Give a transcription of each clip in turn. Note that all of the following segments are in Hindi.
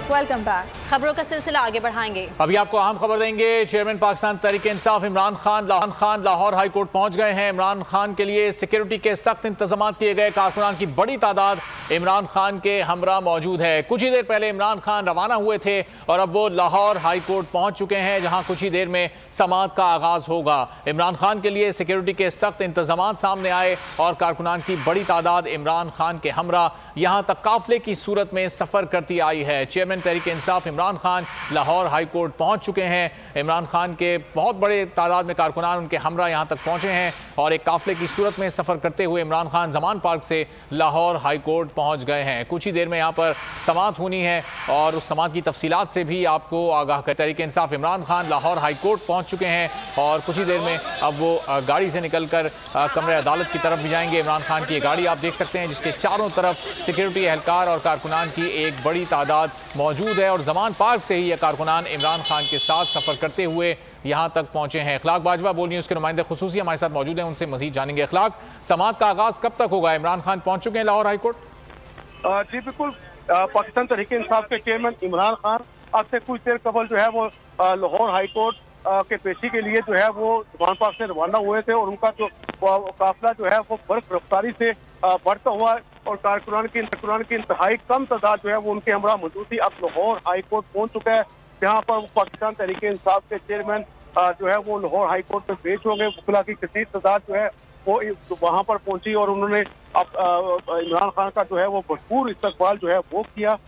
Welcome back. खबरों का सिलसिला आगे बढ़ाएंगे। अभी आपको अहम खबर देंगे। Chairman Pakistan Tehreek Insaf Imran Khan Lahore high court पहुंच गए हैं। इमरान खान के लिए सिक्योरिटी के सख्त इंतजाम किए गए। कारकुनान की बड़ी तादाद इमरान खान के हमरा मौजूद है। कुछ ही देर पहले इमरान खान रवाना हुए थे और अब वो लाहौर हाई कोर्ट पहुंच चुके हैं, जहां कुछ ही देर में समाअत का आगाज होगा। इमरान खान के लिए सिक्योरिटी के सख्त इंतजाम सामने आए और कारकुनान की बड़ी तादाद इमरान खान के हमरा यहां तक काफिले की सूरत में सफर करती आई है। Chairman Tehreek Insaf Imran Khan Lahore high court पहुंच चुके हैं। इमरान खान के बहुत बड़े तादाद में कारकुनान उनके हमरा यहां तक पहुंचे हैं और एक काफिले की सूरत में सफर करते हुए इमरान खान जमान पार्क से लाहौर हाई कोर्ट पहुंच गए हैं। कुछ ही देर में यहां पर समाअत होनी है और उस समाअत की तफसीलात से भी आपको आगाह कर। तहरीक इंसाफ इमरान खान लाहौर हाई कोर्ट पहुंच चुके हैं और कुछ ही देर में अब वो गाड़ी से निकलकर कमरे अदालत की तरफ भी जाएंगे। इमरान खान की गाड़ी आप देख सकते हैं, जिसके चारों तरफ सिक्योरिटी एहलकार और कारकुनान की एक बड़ी तादाद मौजूद है और जमान पार्क से ही ये कारकुनान इमरान खान के साथ सफर करते हुए यहाँ तक पहुंचे हैं। इखलाक बाजवा बोल न्यूज़ के नुमाइंदे खुसूसी हमारे साथ मौजूद हैं, उनसे मजीद जानेंगे। इखलाक, समाअत का आगाज कब तक होगा? इमरान खान पहुंच चुके हैं लाहौर हाईकोर्ट? जी बिल्कुल। पाकिस्तान तहरीक इंसाफ के चेयरमैन इमरान खान आज से कुछ देर कबल जो है वो लाहौर हाईकोर्ट के पेशी के लिए जो है वो जमान पार्क से रवाना हुए थे और उनका जो काफिला जो है वो बर्फ रफ्तारी से बढ़ता हुआ और कारकुनान की इंतहाई कम तादाद जो है वो उनके हमरा मौजूद थी। अब लाहौर हाई कोर्ट पहुंच चुका है, जहां पर पाकिस्तान तहरीक इंसाफ के चेयरमैन जो है वो लाहौर हाई कोर्ट में पेश हो गए। वकीला की कसीर तादाद जो है वो वहां पर पहुंची और उन्होंने अब इमरान खान का जो है वो भरपूर इस्तकबाल जो है वो किया।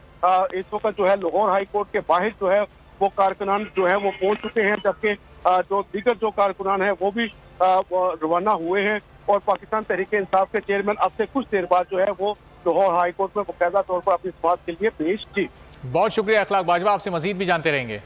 इस वक्त जो है लाहौर हाई कोर्ट के बाहर जो है वो कारकुनान जो है वो पहुंच चुके हैं, जबकि जो दीगर जो कारकुनान है वो भी रवाना हुए हैं और पाकिस्तान तहरीक इंसाफ के चेयरमैन अब से कुछ देर बाद जो है वो लाहौर हाई कोर्ट में बाकायदा तौर पर अपनी समाअत के लिए पेश थी। बहुत शुक्रिया इखलाक बाजवा, आपसे मजीद भी जानते रहेंगे।